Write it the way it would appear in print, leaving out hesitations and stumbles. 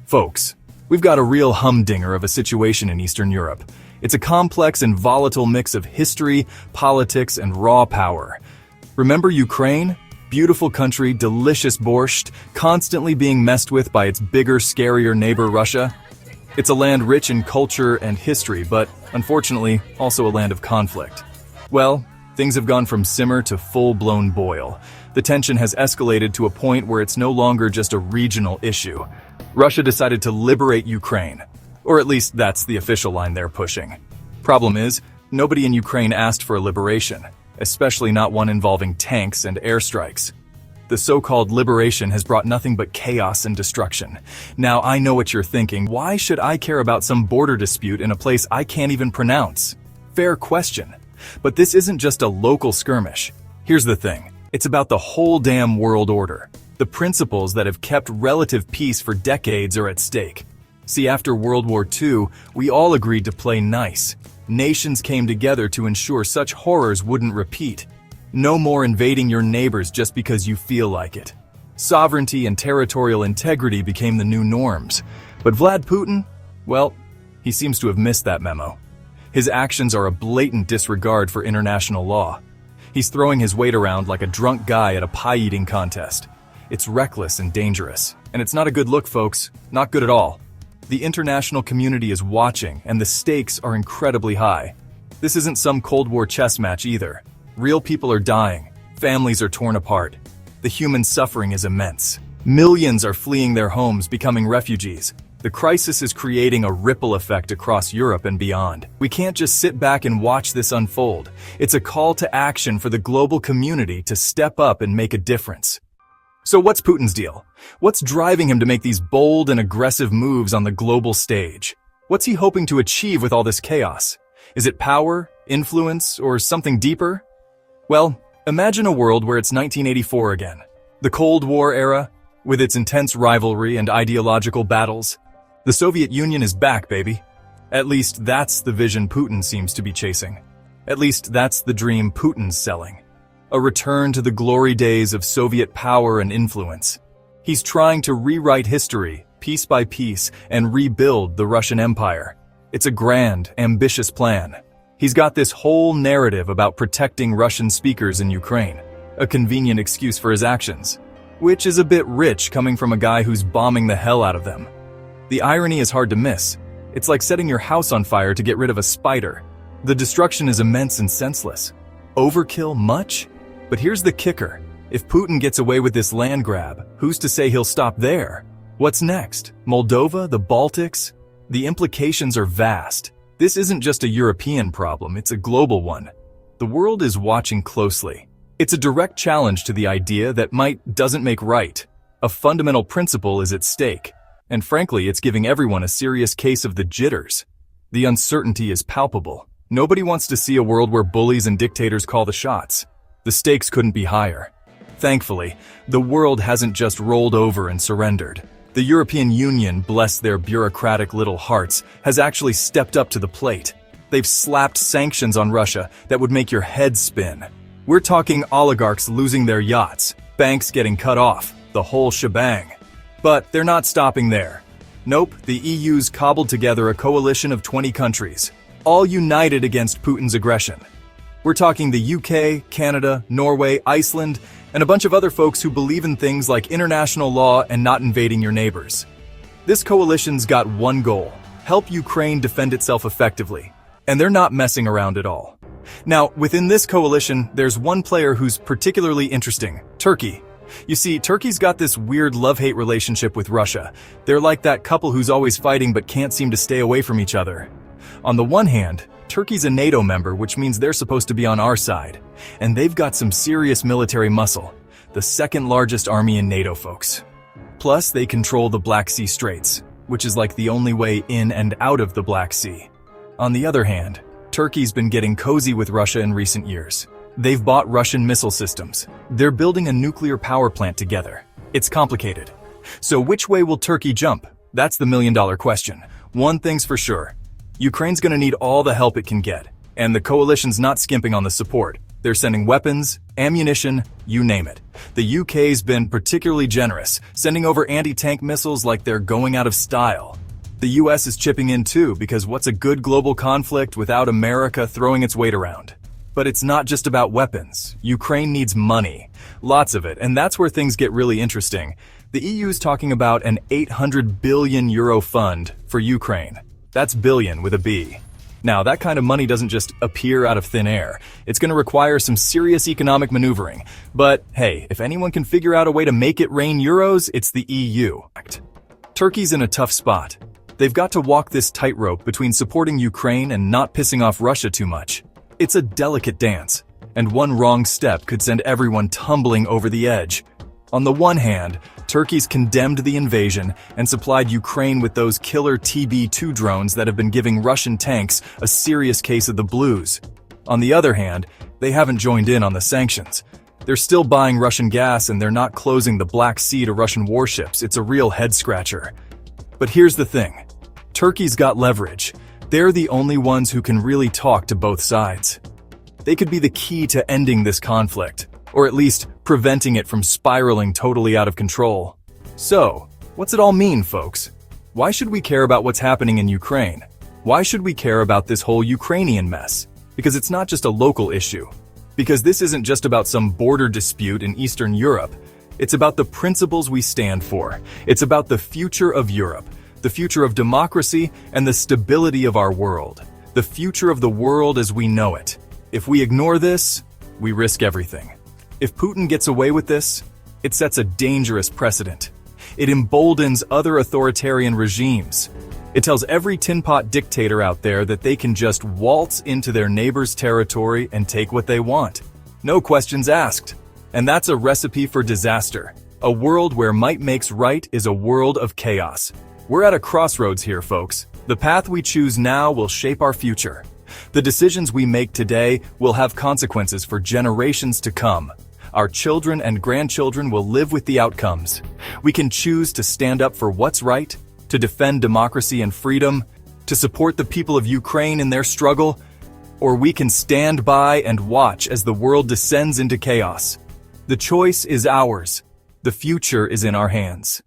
Folks, we've got a real humdinger of a situation in Eastern Europe. It's a complex and volatile mix of history, politics, and raw power. Remember Ukraine? Beautiful country, delicious borscht, constantly being messed with by its bigger, scarier neighbor Russia? It's a land rich in culture and history, but unfortunately, also a land of conflict. Well, things have gone from simmer to full-blown boil. The tension has escalated to a point where it's no longer just a regional issue. Russia decided to liberate Ukraine. Or at least that's the official line they're pushing. Problem is, nobody in Ukraine asked for a liberation, especially not one involving tanks and airstrikes. The so-called liberation has brought nothing but chaos and destruction. Now I know what you're thinking. Why should I care about some border dispute in a place I can't even pronounce? Fair question. But this isn't just a local skirmish. Here's the thing. It's about the whole damn world order. The principles that have kept relative peace for decades are at stake. See, after World War II, we all agreed to play nice. Nations came together to ensure such horrors wouldn't repeat. No more invading your neighbors just because you feel like it. Sovereignty and territorial integrity became the new norms. But Vlad Putin? Well, he seems to have missed that memo. His actions are a blatant disregard for international law. He's throwing his weight around like a drunk guy at a pie-eating contest. It's reckless and dangerous. And it's not a good look, folks. Not good at all. The international community is watching, and the stakes are incredibly high. This isn't some Cold War chess match either. Real people are dying. Families are torn apart. The human suffering is immense. Millions are fleeing their homes, becoming refugees. The crisis is creating a ripple effect across Europe and beyond. We can't just sit back and watch this unfold. It's a call to action for the global community to step up and make a difference. So what's Putin's deal? What's driving him to make these bold and aggressive moves on the global stage? What's he hoping to achieve with all this chaos? Is it power, influence, or something deeper? Well, imagine a world where it's 1984 again. The Cold War era, with its intense rivalry and ideological battles. The Soviet Union is back, baby. At least that's the vision Putin seems to be chasing. At least that's the dream Putin's selling. A return to the glory days of Soviet power and influence. He's trying to rewrite history, piece by piece, and rebuild the Russian Empire. It's a grand, ambitious plan. He's got this whole narrative about protecting Russian speakers in Ukraine, a convenient excuse for his actions, which is a bit rich coming from a guy who's bombing the hell out of them. The irony is hard to miss. It's like setting your house on fire to get rid of a spider. The destruction is immense and senseless. Overkill much? But here's the kicker. If Putin gets away with this land grab, who's to say he'll stop there? What's next? Moldova? The Baltics? The implications are vast. This isn't just a European problem, it's a global one. The world is watching closely. It's a direct challenge to the idea that might doesn't make right. A fundamental principle is at stake. And frankly, it's giving everyone a serious case of the jitters. The uncertainty is palpable. Nobody wants to see a world where bullies and dictators call the shots. The stakes couldn't be higher. Thankfully, the world hasn't just rolled over and surrendered. The European Union, bless their bureaucratic little hearts, has actually stepped up to the plate. They've slapped sanctions on Russia that would make your head spin. We're talking oligarchs losing their yachts, banks getting cut off, the whole shebang. But they're not stopping there. Nope, the EU's cobbled together a coalition of 20 countries, all united against Putin's aggression. We're talking the UK, Canada, Norway, Iceland, and a bunch of other folks who believe in things like international law and not invading your neighbors. This coalition's got one goal: help Ukraine defend itself effectively. And they're not messing around at all. Now, within this coalition, there's one player who's particularly interesting: Turkey. You see, Turkey's got this weird love-hate relationship with Russia. They're like that couple who's always fighting but can't seem to stay away from each other. On the one hand, Turkey's a NATO member, which means they're supposed to be on our side. And they've got some serious military muscle, the second largest army in NATO, folks. Plus, they control the Black Sea Straits, which is like the only way in and out of the Black Sea. On the other hand, Turkey's been getting cozy with Russia in recent years. They've bought Russian missile systems. They're building a nuclear power plant together. It's complicated. So which way will Turkey jump? That's the million-dollar question. One thing's for sure. Ukraine's gonna need all the help it can get, and the coalition's not skimping on the support. They're sending weapons, ammunition, you name it. The UK's been particularly generous, sending over anti-tank missiles like they're going out of style. The US is chipping in too, because what's a good global conflict without America throwing its weight around? But it's not just about weapons. Ukraine needs money. Lots of it, and that's where things get really interesting. The EU's talking about an 800 billion euro fund for Ukraine. That's billion with a B. Now, that kind of money doesn't just appear out of thin air. It's going to require some serious economic maneuvering. But hey, if anyone can figure out a way to make it rain euros, it's the EU. Turkey's in a tough spot. They've got to walk this tightrope between supporting Ukraine and not pissing off Russia too much. It's a delicate dance, and one wrong step could send everyone tumbling over the edge. On the one hand, Turkey's condemned the invasion and supplied Ukraine with those killer TB2 drones that have been giving Russian tanks a serious case of the blues. On the other hand, they haven't joined in on the sanctions. They're still buying Russian gas and they're not closing the Black Sea to Russian warships. It's a real head-scratcher. But here's the thing. Turkey's got leverage. They're the only ones who can really talk to both sides. They could be the key to ending this conflict, or at least preventing it from spiraling totally out of control. So, what's it all mean, folks? Why should we care about what's happening in Ukraine? Why should we care about this whole Ukrainian mess? Because it's not just a local issue. Because this isn't just about some border dispute in Eastern Europe. It's about the principles we stand for. It's about the future of Europe, the future of democracy, and the stability of our world. The future of the world as we know it. If we ignore this, we risk everything. If Putin gets away with this, it sets a dangerous precedent. It emboldens other authoritarian regimes. It tells every tin-pot dictator out there that they can just waltz into their neighbor's territory and take what they want. No questions asked. And that's a recipe for disaster. A world where might makes right is a world of chaos. We're at a crossroads here, folks. The path we choose now will shape our future. The decisions we make today will have consequences for generations to come. Our children and grandchildren will live with the outcomes. We can choose to stand up for what's right, to defend democracy and freedom, to support the people of Ukraine in their struggle, or we can stand by and watch as the world descends into chaos. The choice is ours. The future is in our hands.